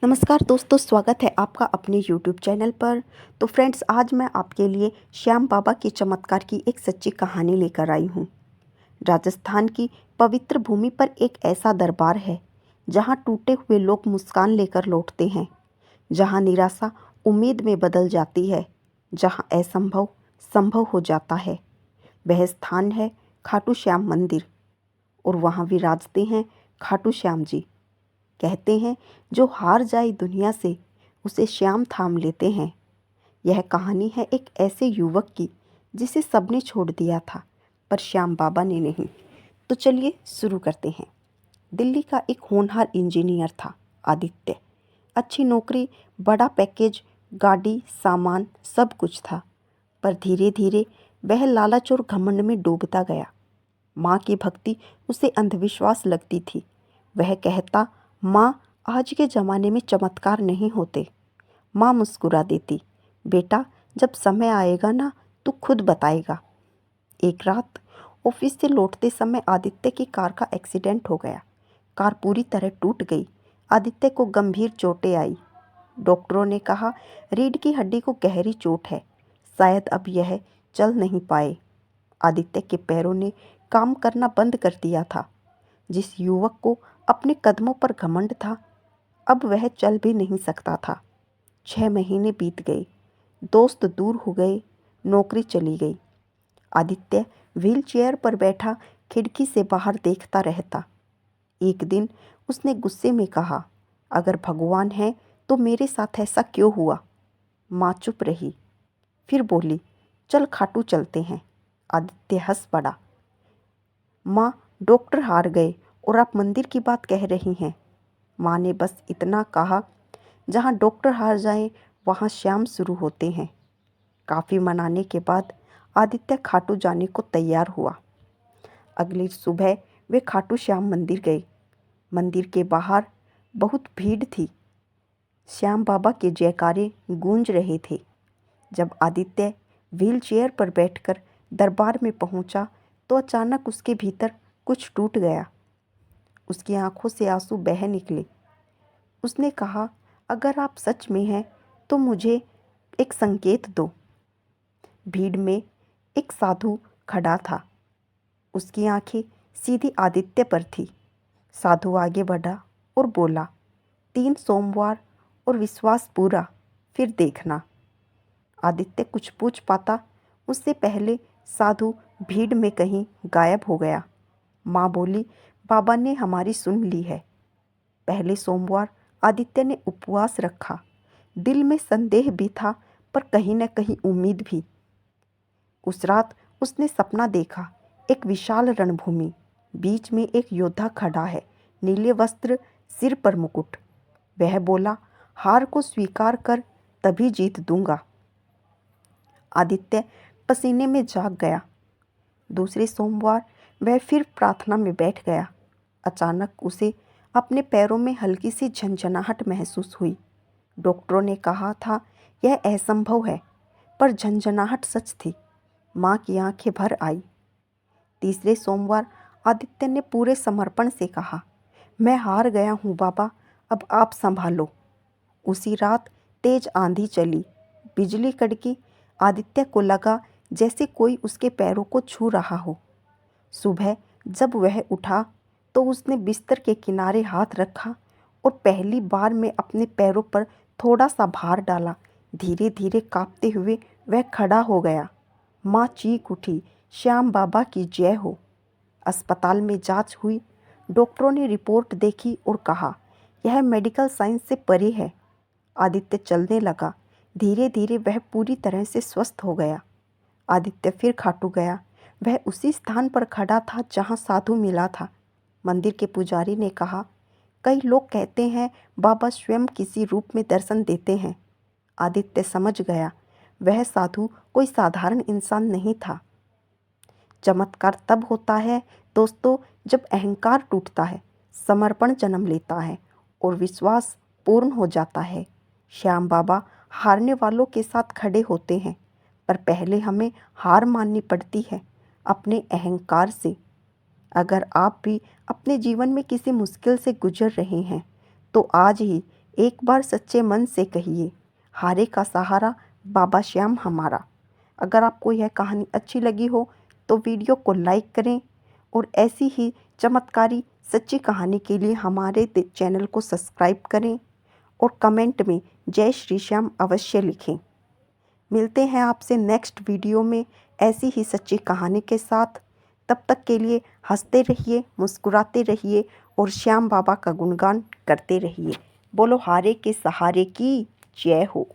नमस्कार दोस्तों, स्वागत है आपका अपने YouTube चैनल पर। तो फ्रेंड्स, आज मैं आपके लिए श्याम बाबा के चमत्कार की एक सच्ची कहानी लेकर आई हूँ। राजस्थान की पवित्र भूमि पर एक ऐसा दरबार है जहाँ टूटे हुए लोग मुस्कान लेकर लौटते हैं, जहाँ निराशा उम्मीद में बदल जाती है, जहाँ असंभव संभव हो जाता है। वह स्थान है खाटू श्याम मंदिर, और वहाँ विराजते हैं खाटू श्याम जी। कहते हैं जो हार जाए दुनिया से उसे श्याम थाम लेते हैं। यह कहानी है एक ऐसे युवक की जिसे सबने छोड़ दिया था, पर श्याम बाबा ने नहीं। तो चलिए शुरू करते हैं। दिल्ली का एक होनहार इंजीनियर था आदित्य। अच्छी नौकरी, बड़ा पैकेज, गाड़ी, सामान, सब कुछ था। पर धीरे धीरे वह लालच और घमंड में डूबता गया। माँ की भक्ति उसे अंधविश्वास लगती थी। वह कहता, माँ, आज के ज़माने में चमत्कार नहीं होते। माँ मुस्कुरा देती, बेटा, जब समय आएगा ना तू खुद बताएगा। एक रात ऑफिस से लौटते समय आदित्य की कार का एक्सीडेंट हो गया। कार पूरी तरह टूट गई। आदित्य को गंभीर चोटें आई। डॉक्टरों ने कहा रीढ़ की हड्डी को गहरी चोट है, शायद अब यह चल नहीं पाए। आदित्य के पैरों ने काम करना बंद कर दिया था। जिस युवक को अपने कदमों पर घमंड था, अब वह चल भी नहीं सकता था। 6 महीने बीत गए, दोस्त दूर हो गए, नौकरी चली गई। आदित्य व्हील चेयर पर बैठा खिड़की से बाहर देखता रहता। एक दिन उसने गुस्से में कहा, अगर भगवान है तो मेरे साथ ऐसा क्यों हुआ? माँ चुप रही, फिर बोली, चल खाटू चलते हैं। आदित्य हंस पड़ा। माँ, डॉक्टर हार गए और आप मंदिर की बात कह रही हैं। माँ ने बस इतना कहा, जहाँ डॉक्टर हार जाएं वहाँ श्याम शुरू होते हैं। काफ़ी मनाने के बाद आदित्य खाटू जाने को तैयार हुआ। अगली सुबह वे खाटू श्याम मंदिर गए। मंदिर के बाहर बहुत भीड़ थी। श्याम बाबा के जयकारे गूंज रहे थे। जब आदित्य व्हील चेयर पर बैठकर दरबार में पहुंचा तो अचानक उसके भीतर कुछ टूट गया। उसकी आंखों से आंसू बह निकले। उसने कहा, अगर आप सच में हैं तो मुझे एक संकेत दो। भीड़ में एक साधु खड़ा था। उसकी आंखें सीधी आदित्य पर थी। साधु आगे बढ़ा और बोला, 3 सोमवार और विश्वास पूरा, फिर देखना। आदित्य कुछ पूछ पाता उससे पहले साधु भीड़ में कहीं गायब हो गया। माँ बोली, बाबा ने हमारी सुन ली है। पहले सोमवार आदित्य ने उपवास रखा। दिल में संदेह भी था, पर कहीं न कहीं उम्मीद भी। उस रात उसने सपना देखा, एक विशाल रणभूमि, बीच में एक योद्धा खड़ा है, नीले वस्त्र, सिर पर मुकुट। वह बोला, हार को स्वीकार कर, तभी जीत दूंगा। आदित्य पसीने में जाग गया। दूसरे सोमवार वह फिर प्रार्थना में बैठ गया। अचानक उसे अपने पैरों में हल्की सी झंझनाहट महसूस हुई। डॉक्टरों ने कहा था यह असंभव है, पर झंझनाहट सच थी। माँ की आंखें भर आई। तीसरे सोमवार आदित्य ने पूरे समर्पण से कहा, मैं हार गया हूँ बाबा, अब आप संभालो। उसी रात तेज आंधी चली, बिजली कड़की। आदित्य को लगा जैसे कोई उसके पैरों को छू रहा हो। सुबह जब वह उठा तो उसने बिस्तर के किनारे हाथ रखा और पहली बार में अपने पैरों पर थोड़ा सा भार डाला। धीरे धीरे कांपते हुए वह खड़ा हो गया। माँ चीख उठी, श्याम बाबा की जय हो। अस्पताल में जांच हुई। डॉक्टरों ने रिपोर्ट देखी और कहा, यह मेडिकल साइंस से परे है। आदित्य चलने लगा। धीरे धीरे वह पूरी तरह से स्वस्थ हो गया। आदित्य फिर खाटू गया। वह उसी स्थान पर खड़ा था जहाँ साधु मिला था। मंदिर के पुजारी ने कहा, कई लोग कहते हैं बाबा स्वयं किसी रूप में दर्शन देते हैं। आदित्य समझ गया, वह साधु कोई साधारण इंसान नहीं था। चमत्कार तब होता है दोस्तों, जब अहंकार टूटता है, समर्पण जन्म लेता है और विश्वास पूर्ण हो जाता है। श्याम बाबा हारने वालों के साथ खड़े होते हैं, पर पहले हमें हार माननी पड़ती है अपने अहंकार से। अगर आप भी अपने जीवन में किसी मुश्किल से गुजर रहे हैं तो आज ही एक बार सच्चे मन से कहिए, हारे का सहारा बाबा श्याम हमारा। अगर आपको यह कहानी अच्छी लगी हो तो वीडियो को लाइक करें और ऐसी ही चमत्कारी सच्ची कहानी के लिए हमारे चैनल को सब्सक्राइब करें और कमेंट में जय श्री श्याम अवश्य लिखें। मिलते हैं आपसे नेक्स्ट वीडियो में ऐसी ही सच्ची कहानी के साथ। तब तक के लिए हंसते रहिए, मुस्कुराते रहिए और श्याम बाबा का गुणगान करते रहिए। बोलो हारे के सहारे की जय हो।